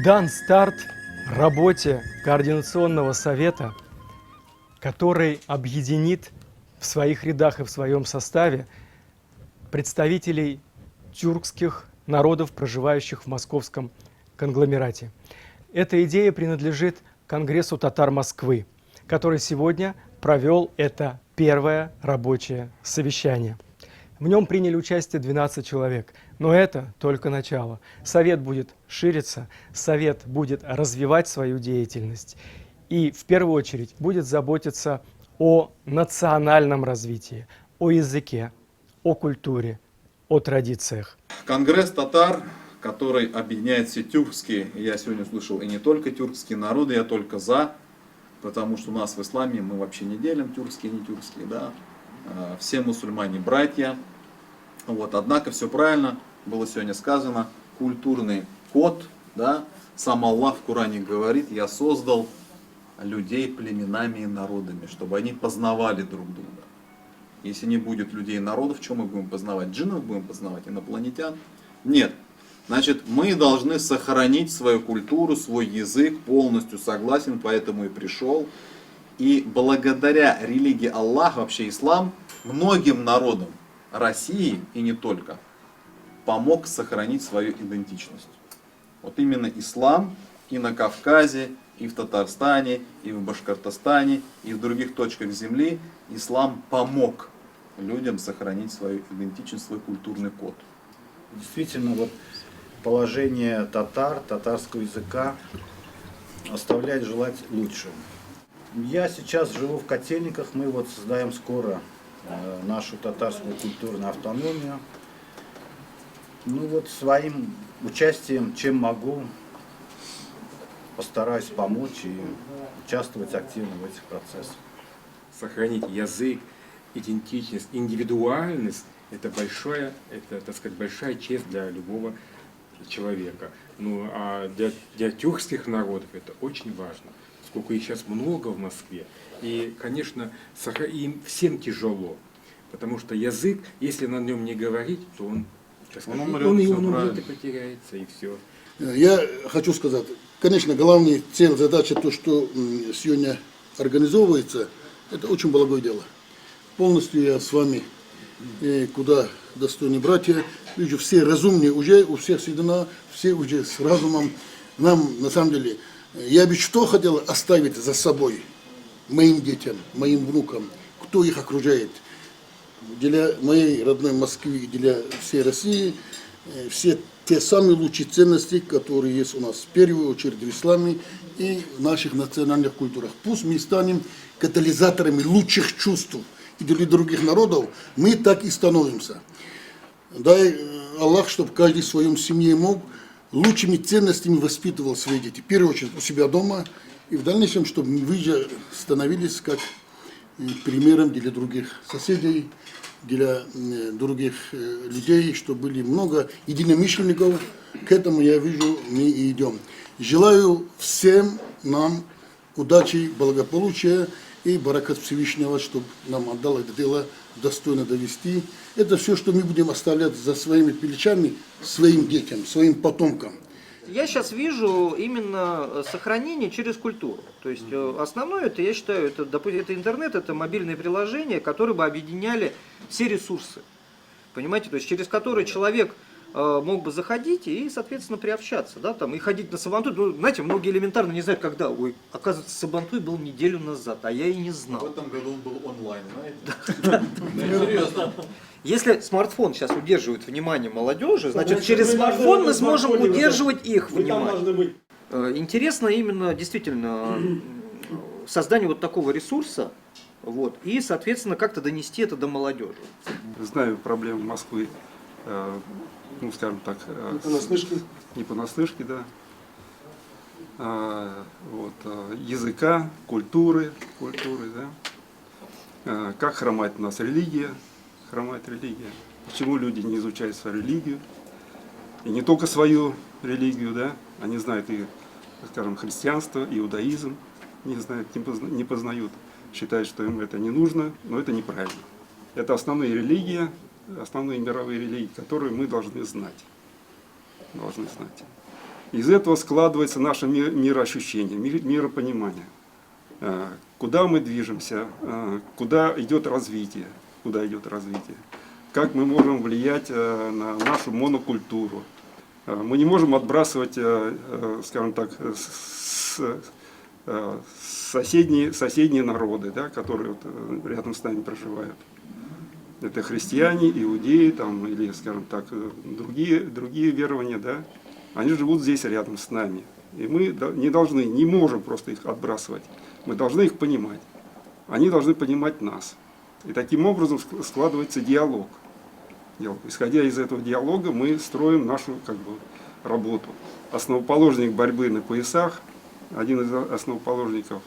дан старт работе Координационного совета, который объединит в своих рядах и в своем составе представителей тюркских народов, проживающих в московском конгломерате. Эта идея принадлежит Конгрессу татар Москвы, который сегодня провел это первое рабочее совещание. В нем приняли участие 12 человек, но это только начало. Совет будет шириться, Совет будет развивать свою деятельность и в первую очередь будет заботиться о национальном развитии, о языке, о культуре, о традициях. Конгресс татар, который объединяет все тюркские, я сегодня услышал, и не только тюркские народы, я только за, потому что у нас в исламе мы вообще не делим тюркские и не тюркские, да. Все мусульмане братья. Вот, однако все правильно было сегодня сказано, культурный код, да, сам Аллах в Коране говорит: я создал людей племенами и народами, чтобы они познавали друг друга. Если не будет людей и народов, что мы будем познавать? Джиннов будем познавать, инопланетян? Нет. Значит, мы должны сохранить свою культуру, свой язык, полностью согласен, поэтому и пришел. И благодаря религии Аллах, вообще ислам, многим народам России и не только, помог сохранить свою идентичность. Вот именно ислам и на Кавказе, и в Татарстане, и в Башкортостане, и в других точках земли ислам помог людям сохранить свою идентичность, свой культурный код. Действительно, вот положение татар, татарского языка оставляет желать лучшего. Я сейчас живу в Котельниках, мы вот создаем скоро нашу татарскую культурную автономию. Ну вот своим участием, чем могу, постараюсь помочь и участвовать активно в этих процессах. Сохранить язык, идентичность, индивидуальность – это большая, так сказать, большая честь для любого человека. Ну а для тюркских народов это очень важно, поскольку их сейчас много в Москве. И, конечно, им всем тяжело, потому что язык, если на нем не говорить, то он, так сказать, он умрет и потеряется, и все. Я хочу сказать, конечно, главная цель, задача, то, что сегодня организовывается, это очень благое дело. Полностью я с вами, куда достойные братья, вижу, все разумные уже, у всех седина, все уже с разумом. Нам, на самом деле, я бы что хотел оставить за собой моим детям, моим внукам, кто их окружает. Для моей родной Москвы, для всей России, все те самые лучшие ценности, которые есть у нас в первую очередь в исламе и в наших национальных культурах. Пусть мы станем катализаторами лучших чувств и для других народов, мы так и становимся. Дай Аллах, чтобы каждый в своем семье мог лучшими ценностями воспитывал своих детей. В первую очередь у себя дома и в дальнейшем, чтобы вы же становились как примером для других соседей, для других людей, чтобы были много единомышленников. К этому, я вижу, мы и идем. Желаю всем нам удачи, благополучия и баракат Всевышнего, чтобы нам отдал это дело достойно довести. Это все, что мы будем оставлять за своими плечами своим детям, своим потомкам. Я сейчас вижу именно сохранение через культуру. То есть основное, это, я считаю, это, допустим, это интернет, это мобильные приложения, которые бы объединяли все ресурсы. Понимаете, то есть через которые человек мог бы заходить и, соответственно, приобщаться, да, там, и ходить на Сабантуй. Ну, знаете, многие элементарно не знают, когда. Ой, оказывается, Сабантуй был неделю назад, а я и не знал. В этом году он был онлайн, знаете? Серьезно. Если смартфон сейчас удерживает внимание молодежи, значит, через смартфон мы сможем удерживать их внимание. Интересно именно, действительно, создание вот такого ресурса, вот, и, соответственно, как-то донести это до молодежи. Знаю проблемы Москвы, ну, скажем так, не понаслышке, да, вот, языка, культуры, да, как хромает у нас религия. Почему люди не изучают свою религию? И не только свою религию, да, они знают и, скажем, христианство, иудаизм, не знают, не познают, считают, что им это не нужно, но это неправильно. Это основные религии, основные мировые религии, которые мы должны знать. Из этого складывается наше мироощущение, миропонимание. Куда мы движемся, куда идет развитие, как мы можем влиять на нашу монокультуру. Мы не можем отбрасывать, скажем так, соседние народы, да, которые вот рядом с нами проживают. Это христиане, иудеи там, или, скажем так, другие верования, да, они живут здесь рядом с нами. И мы не можем просто их отбрасывать. Мы должны их понимать. Они должны понимать нас. И таким образом складывается диалог. Исходя из этого диалога мы строим нашу работу. Основоположник борьбы на поясах, один из основоположников.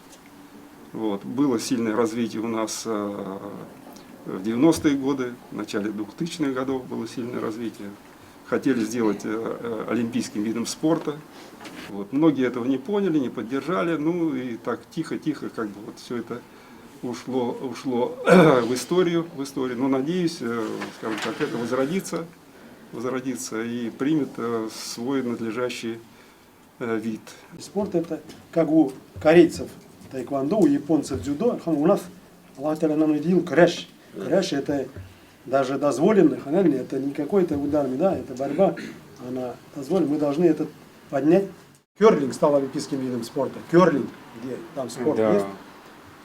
Вот. Было сильное развитие у нас в 90-е годы, в начале 2000-х годов было сильное развитие. Хотели сделать олимпийским видом спорта. Вот. Многие этого не поняли, не поддержали. Ну и так тихо-тихо вот все это ушло в историю. Но надеюсь, скажем так, это возродится и примет свой надлежащий вид. Спорт это как у корейцев тайквондо, у японцев дзюдо, у нас Аллах Та'аля нам наделил крящ. Крящ это даже дозволенный, это не какой-то удар, да, это борьба, она дозволена, мы должны это поднять. Керлинг стал олимпийским видом спорта. Керлинг, где там спорт есть.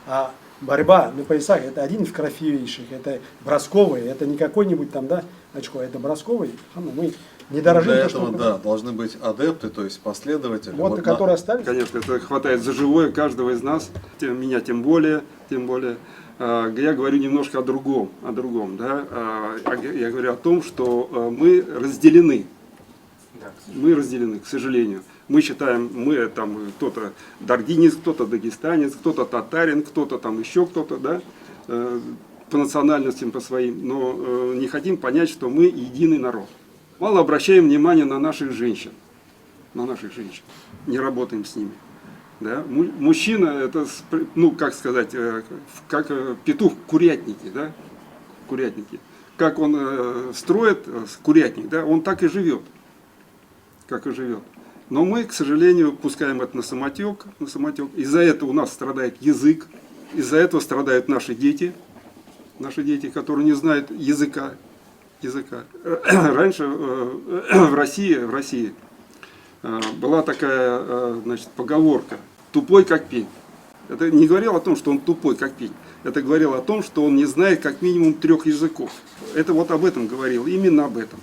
А борьба на поясах это один из красивейших, это бросковый, это не какой-нибудь там, да, очко, это бросковый. Мы не дорожим. Для этого, да, должны быть адепты, то есть последователи. Вот которые остались. Конечно, это хватает за живое каждого из нас, меня тем более. Я говорю немножко о другом, да. Я говорю о том, что мы разделены, к сожалению. Мы считаем, мы там кто-то даргинец, кто-то дагестанец, кто-то татарин, кто-то там еще кто-то, да, по национальностям, по своим, но не хотим понять, что мы единый народ. Мало обращаем внимание на наших женщин, не работаем с ними. Да? Мужчина это, ну как сказать, как петух в курятнике, да? Курятники. Как он строит курятник, да? Он так и живет. Но мы, к сожалению, пускаем это на самотек. Из-за этого у нас страдает язык, из-за этого страдают наши дети, которые не знают языка. Раньше в России была такая, значит, поговорка: тупой как пень. Это не говорило о том, что он тупой как пень. Это говорило о том, что он не знает как минимум 3 языков. Это вот об этом говорило, именно об этом.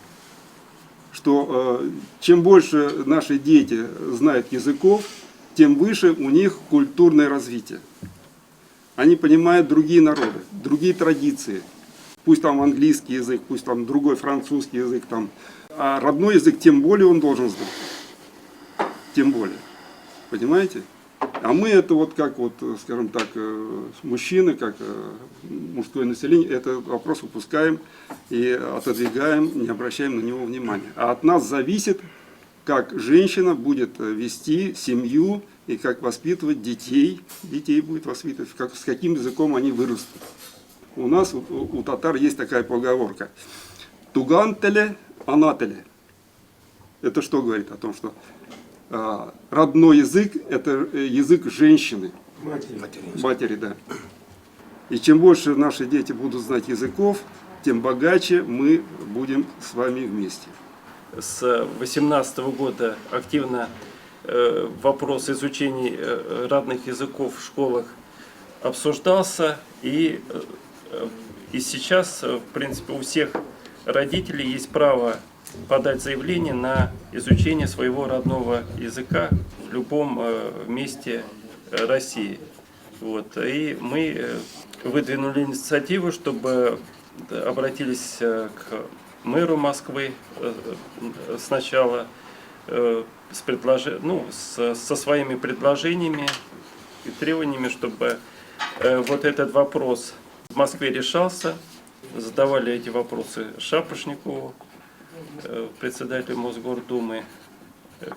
Что чем больше наши дети знают языков, тем выше у них культурное развитие. Они понимают другие народы, другие традиции. Пусть там английский язык, пусть там другой французский язык. Там. А родной язык тем более он должен знать. Тем более. Понимаете? А мы это вот как вот, скажем так, мужчины, как мужское население, этот вопрос упускаем и отодвигаем, не обращаем на него внимания. А от нас зависит, как женщина будет вести семью и как воспитывать детей. Детей будет воспитывать, с каким языком они вырастут. У нас, у татар есть такая поговорка: тугантеле, анателе. Это что говорит о том, что родной язык – это язык женщины, матери, да. И чем больше наши дети будут знать языков, тем богаче мы будем с вами вместе. С 2018 года активно вопрос изучения родных языков в школах обсуждался, и сейчас, в принципе, у всех родителей есть право подать заявление на изучение своего родного языка в любом месте России. Вот. И мы выдвинули инициативу, чтобы обратились к мэру Москвы сначала со своими предложениями и требованиями, чтобы вот этот вопрос в Москве решался. Задавали эти вопросы Шапошникову, председателю Мосгордумы,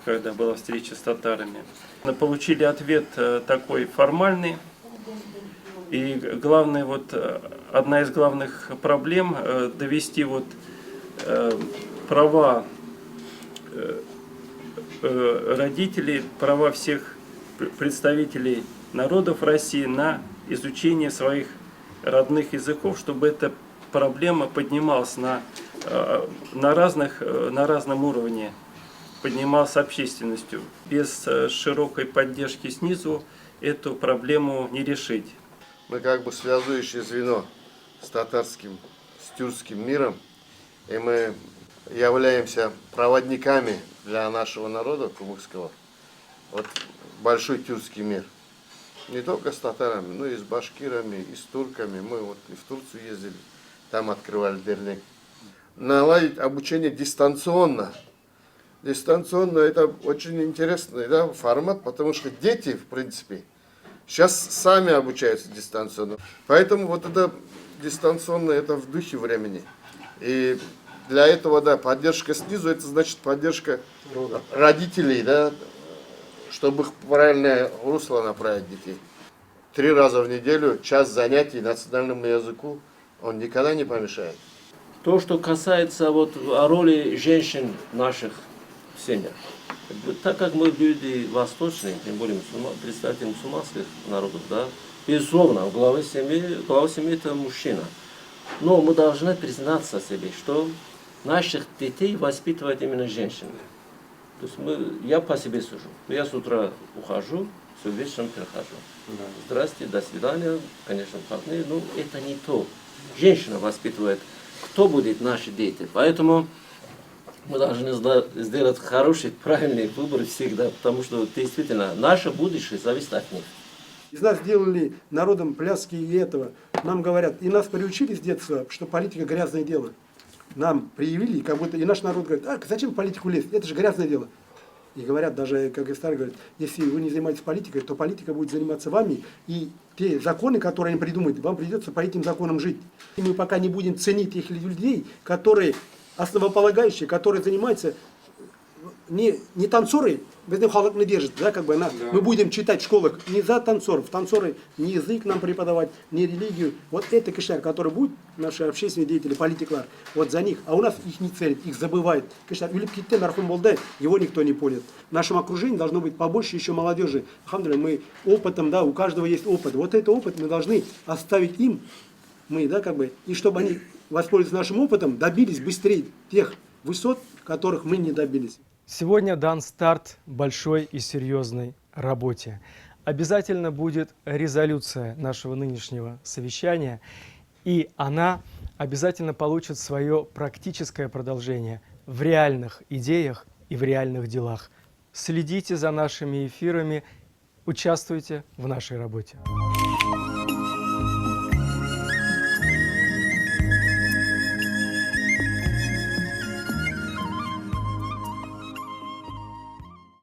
когда была встреча с татарами. Получили ответ такой формальный. И главное, вот, одна из главных проблем довести вот, права родителей, права всех представителей народов России на изучение своих родных языков, чтобы эта проблема поднималась на разном уровне, поднималась общественностью. Без широкой поддержки снизу эту проблему не решить. Мы как бы связующее звено с татарским, с тюркским миром, и мы являемся проводниками для нашего народа кумыкского. Вот большой тюркский мир. Не только с татарами, но и с башкирами, и с турками. Мы вот и в Турцию ездили, там открывали дернек. Наладить обучение дистанционно. Дистанционно это очень интересный, да, формат, потому что дети, в принципе, сейчас сами обучаются дистанционно. Поэтому вот это дистанционно, это в духе времени. И для этого, да, поддержка снизу, это значит поддержка родителей, да, чтобы их в правильное русло направить детей. 3 раза в неделю час занятий национальному языку, он никогда не помешает. То, что касается вот роли женщин наших в семьях. Так как мы люди восточные, тем более представители мусульманских народов, да, безусловно, глава семьи это мужчина. Но мы должны признаться себе, что наших детей воспитывают именно женщины. То есть я по себе сужу. Я с утра ухожу, все вечером прихожу. Здравствуйте, до свидания, конечно, выходные, но это не то. Женщина воспитывает, кто будет наши дети. Поэтому мы должны сделать хороший, правильный выбор всегда, потому что действительно наше будущее зависит от них. Из нас сделали народом пляски и этого. Нам говорят, и нас приучили с детства, что политика грязное дело. Нам привили, как будто, и наш народ говорит, зачем в политику лезть, это же грязное дело. И говорят, даже, как и старый говорят, если вы не занимаетесь политикой, то политика будет заниматься вами, и те законы, которые они придумают, вам придется по этим законам жить. И мы пока не будем ценить тех людей, которые основополагающие, которые занимаются не танцоры, не держит, да, как бы мы будем читать в школах не за танцоров, танцоры не язык нам преподавать, не религию. Вот это кишар, который будет, наши общественные деятели, политиклар, вот за них, а у нас их не ценят, их забывают. Кишар, его никто не понял. В нашем окружении должно быть побольше еще молодежи. Мы опытом, да, у каждого есть опыт. Вот этот опыт мы должны оставить им, да, как бы, и чтобы они, воспользуясь нашим опытом, добились быстрее тех высот, которых мы не добились. Сегодня дан старт большой и серьезной работе. Обязательно будет резолюция нашего нынешнего совещания, и она обязательно получит свое практическое продолжение в реальных идеях и в реальных делах. Следите за нашими эфирами, участвуйте в нашей работе.